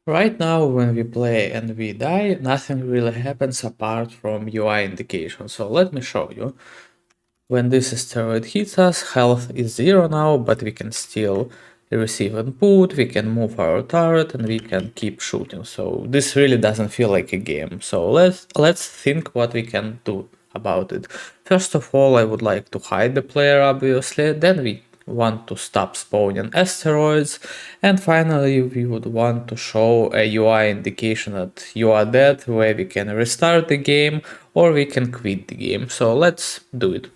Right now, when we play and we die, nothing really happens apart from UI indication. So let me show you. When this asteroid hits us, health is 0 now, but we can still receive input, we can move our turret, and we can keep shooting. So this really doesn't feel like a game. So let's think what we can do about it. First of all, I would like to hide the player, obviously. Then we want to stop spawning asteroids, and finally we would want to show a UI indication that you are dead, where we can restart the game or we can quit the game. So let's do it.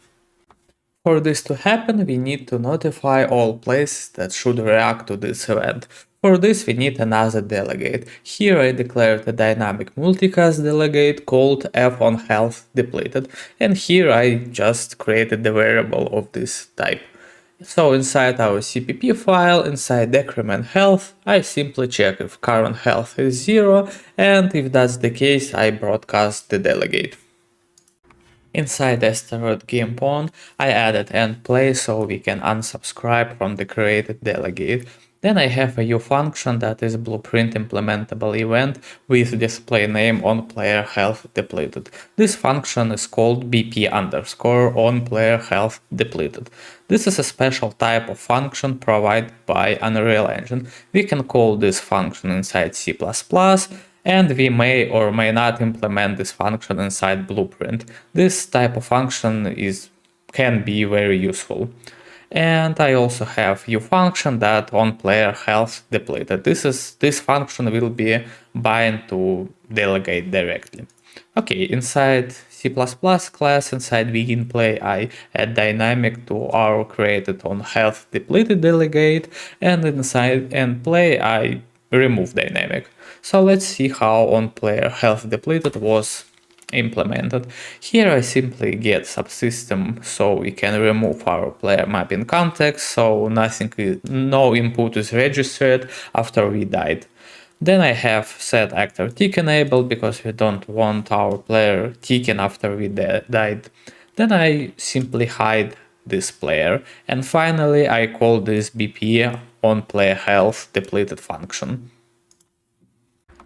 For this to happen, we need to notify all places that should react to this event. For this, we need another delegate. Here I declared a dynamic multicast delegate called f_on_health_depleted, and here I just created the variable of this type. So inside our CPP file, inside decrement health, I simply check if current health is 0, and if that's the case, I broadcast the delegate. Inside asteroid game pawn, I added end play so we can unsubscribe from the created delegate. Then I have a U function that is blueprint implementable event with display name on player health depleted. This function is called BP underscore on player health depleted. This is a special type of function provided by Unreal Engine. We can call this function inside C++, and we may or may not implement this function inside Blueprint. This type of function can be very useful. And I also have ufunction that on player health depleted. This function will be bind to delegate directly. Okay, inside C++ class, inside begin play, I add dynamic to our created on health depleted delegate, and inside end play, I remove dynamic. So let's see how on player health depleted was implemented. Here I simply get subsystem so we can remove our player map in context, so no input is registered after we died. Then I have set actor tick enabled because we don't want our player ticking after we died. Then I simply hide this player, and finally I call this BP on player health depleted function.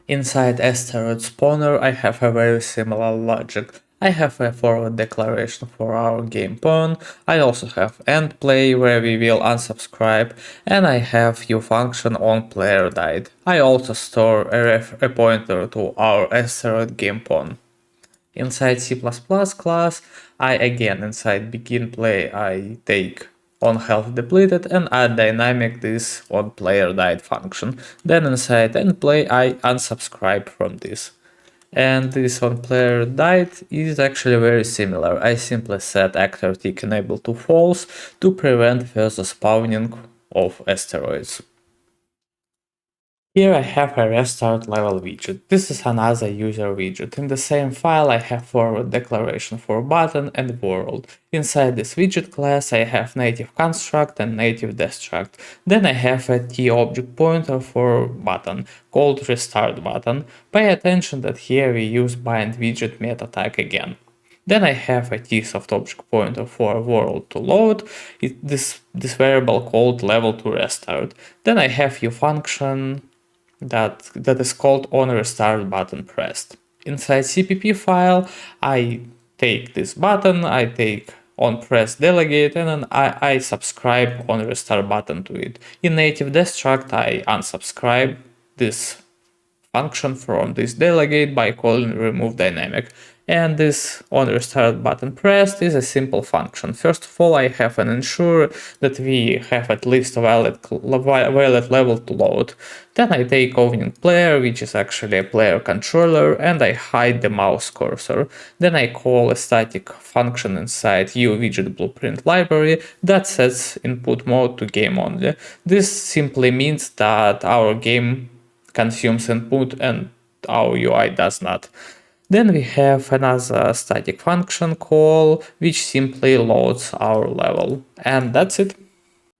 Inside asteroid spawner, I have a very similar logic. I have a forward declaration for our game pawn, I also have end play where we will unsubscribe, and I have ufunction on player died. I also store a pointer to our asteroid game pawn. Inside C++ class, I again inside begin play I take on health depleted and add dynamic this on player died function. Then inside end play I unsubscribe from this. And this on player died is actually very similar. I simply set actor tick enable to false to prevent further spawning of asteroids. Here I have a restart level widget. This is another user widget. In the same file I have forward declaration for button and world. Inside this widget class I have native construct and native destruct. Then I have a t_object pointer for button called restart button. Pay attention that here we use bind widget meta tag again. Then I have a t_soft_object pointer for world to load, this variable called level to restart. Then I have ufunction that is called on restart button pressed. Inside CPP file, I take this button, I take on press delegate, and then I subscribe on restart button to it. In native destruct, I unsubscribe this function from this delegate by calling remove dynamic. And this on restart button pressed is a simple function. First of all, I have an ensure that we have at least a valid level to load. Then I take owning player, which is actually a player controller, and I hide the mouse cursor. Then I call a static function inside uWidget blueprint library that sets input mode to game only. This simply means that our game consumes input and our UI does not. Then we have another static function call which simply loads our level. And that's it.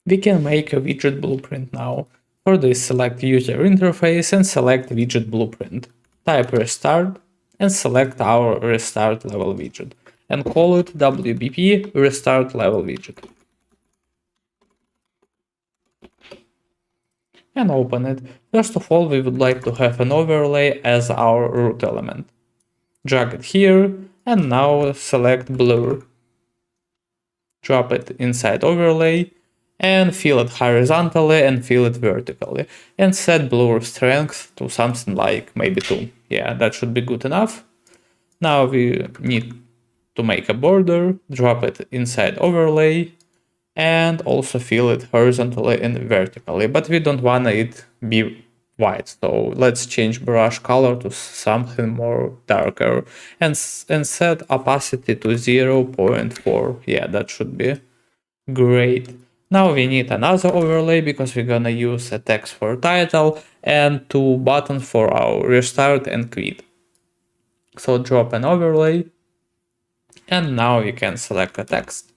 We can make a widget blueprint now. For this, select user interface and select widget blueprint. Type restart and select our restart level widget and call it WBP restart level widget. and open it. First of all, we would like to have an overlay as our root element. Drag it here, and now select blur. Drop it inside overlay, and fill it horizontally and fill it vertically. And set blur strength to something like maybe 2. Yeah, that should be good enough. Now we need to make a border, drop it inside overlay, and also fill it horizontally and vertically, but we don't want it be white, so let's change brush color to something more darker and set opacity to 0.4. Yeah, that should be great. Now we need another overlay because we're gonna use a text for title and 2 buttons for our restart and quit. So drop an overlay, and now we can select a text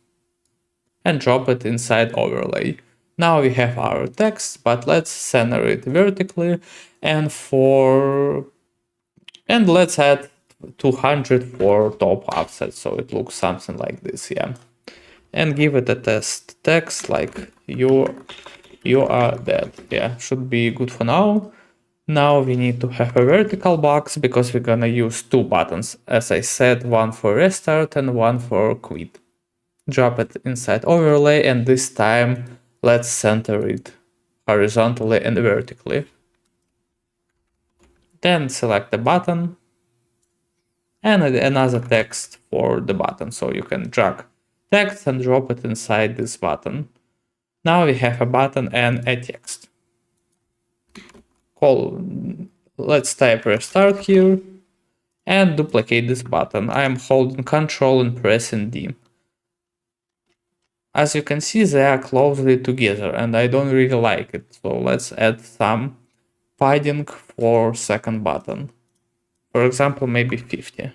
and drop it inside overlay. Now we have our text, but let's center it vertically, and let's add 200 for top offset, so it looks something like this, yeah. And give it a test text like you are dead. Yeah, should be good for now. Now we need to have a vertical box because we're gonna use 2 buttons, as I said, one for restart and one for quit. Drop it inside overlay, and this time let's center it horizontally and vertically. Then select the button and another text for the button, so you can drag text and drop it inside this button. Now we have a button and a text. Let's type restart here and duplicate this button. I am holding Ctrl and pressing D. As you can see, they are closely together and I don't really like it. So let's add some padding for second button. For example, maybe 50.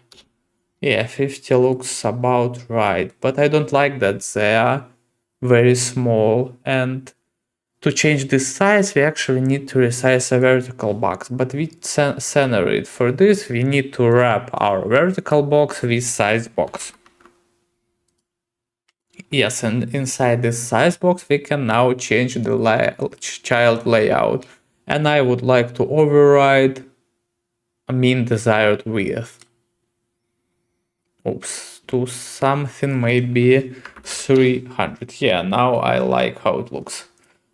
Yeah, 50 looks about right, but I don't like that they are very small, and to change this size we actually need to resize a vertical box, but we center it. For this we need to wrap our vertical box with size box. Yes, and inside this size box we can now change the child layout, and I would like to override a mean desired width. Oops, to something maybe 300. Yeah, now I like how it looks.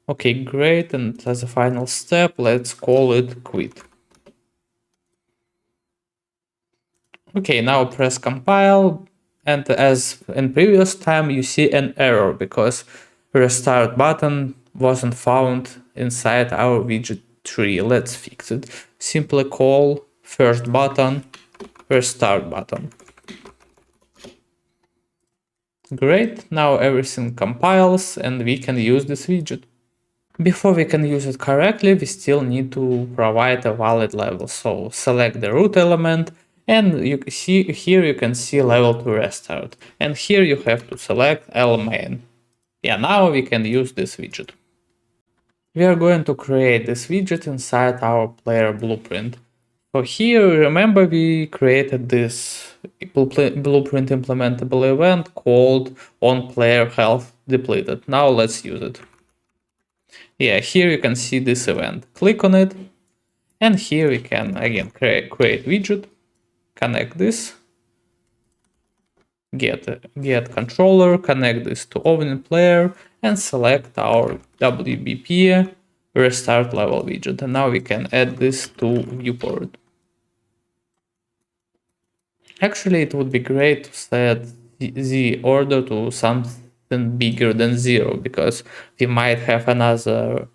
Okay, great, and as a final step, let's call it quit. Okay, now press compile, and as in previous time you see an error because restart button wasn't found inside our widget tree. Let's fix it. Simply call first button restart button. Great, now everything compiles and we can use this widget. Before we can use it correctly, we still need to provide a valid level. So select the root element, and you see here you can see level to restart. And here you have to select lmain. Yeah, now we can use this widget. We are going to create this widget inside our player blueprint. So here, remember we created this blueprint implementable event called onPlayerHealthDepleted. Now let's use it. Yeah, here you can see this event. Click on it, and here we can again create widget, connect this, get controller, connect this to opening player, and select our WBP restart level widget. And now we can add this to viewport. Actually, it would be great to set the order to something bigger than 0, because we might have another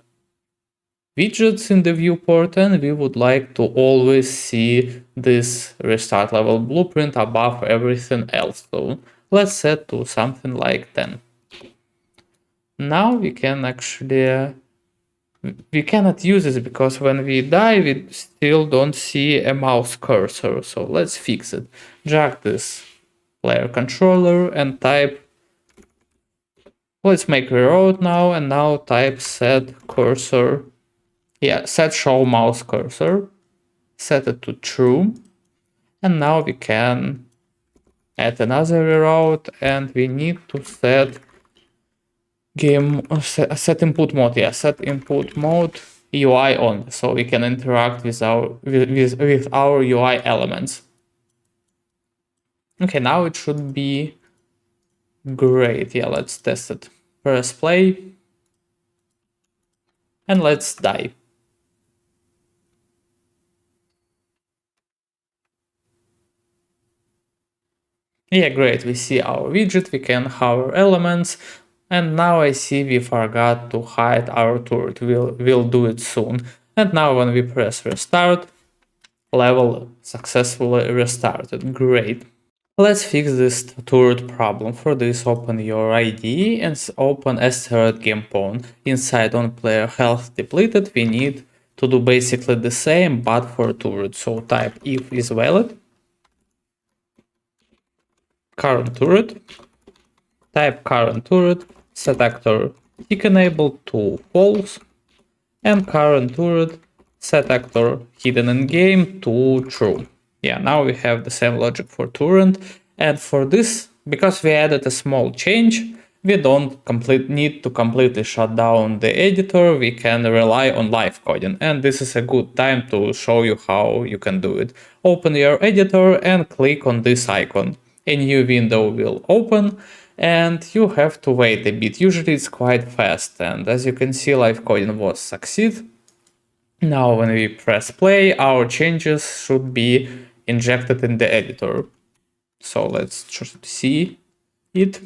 widgets in the viewport and we would like to always see this restart level blueprint above everything else. So let's set to something like 10. Now we can actually we cannot use this because when we die we still don't see a mouse cursor, so let's fix it. Drag this player controller and type, let's make reroute now, and now type set cursor, set show mouse cursor, set it to true, and now we can add another reroute, and we need to set set input mode. Set input mode UI only, so we can interact with our UI elements. Okay, now it should be great. Yeah, let's test it. Press play and let's die. Yeah, great. We see our widget, we can hover elements, and now I see we forgot to hide our turret. We'll do it soon. And now when we press restart, level successfully restarted. Great. Let's fix this turret problem. For this, open your IDE and open asteroid game pawn. Inside on player health depleted, we need to do basically the same but for turret. So type if is valid, current turret, type current turret, set actor tick enabled to false, and current turret set actor hidden in game to true. Yeah, now we have the same logic for turret, and for this, because we added a small change, we don't need to completely shut down the editor, we can rely on live coding, and this is a good time to show you how you can do it. Open your editor and click on this icon. A new window will open, and you have to wait a bit. Usually it's quite fast, and as you can see, live coding was succeed. Now when we press play, our changes should be injected in the editor. So let's just see it.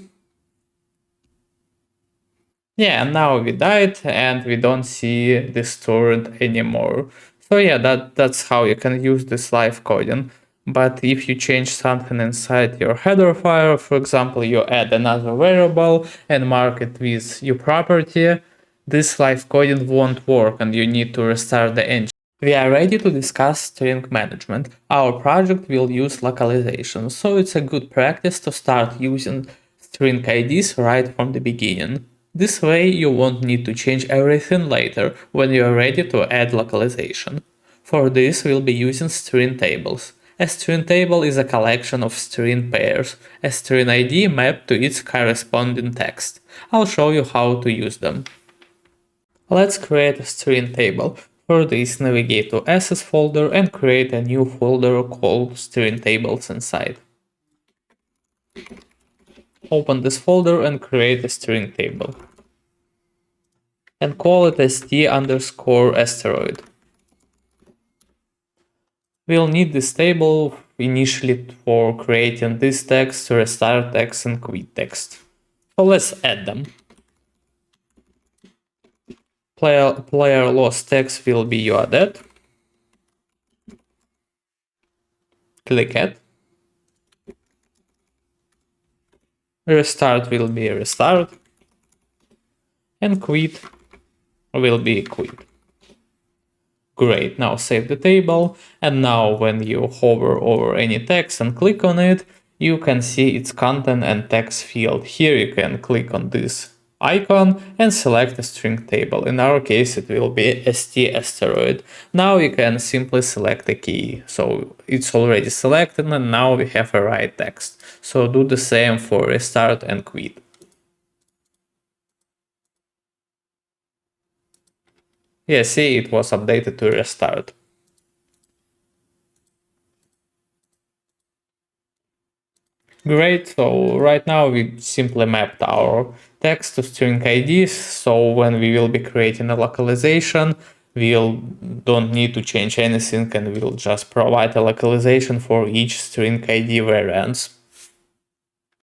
Yeah, now we died and we don't see this turret anymore. So yeah, that's how you can use this live coding. But if you change something inside your header file, for example, you add another variable and mark it with uProperty, this live coding won't work and you need to restart the engine. We are ready to discuss string management. Our project will use localization, so it's a good practice to start using string IDs right from the beginning. This way you won't need to change everything later when you are ready to add localization. For this we'll be using string tables. A string table is a collection of string pairs, a string ID mapped to its corresponding text. I'll show you how to use them. Let's create a string table. For this, navigate to Assets folder and create a new folder called string tables inside. Open this folder and create a string table. And call it st_asteroid. We'll need this table initially for creating this text, restart text, and quit text. So let's add them. Player lost text will be your dead. Click add. Restart will be restart. And quit will be quit. Great, now save the table, and now when you hover over any text and click on it, you can see its content and text field. Here you can click on this icon and select a string table. In our case it will be st_asteroid. Now you can simply select a key. So it's already selected and now we have a right text. So do the same for restart and quit. Yeah, see, it was updated to restart. Great, so right now we simply mapped our text to string IDs, so when we will be creating a localization, we'll don't need to change anything and we'll just provide a localization for each string ID variance.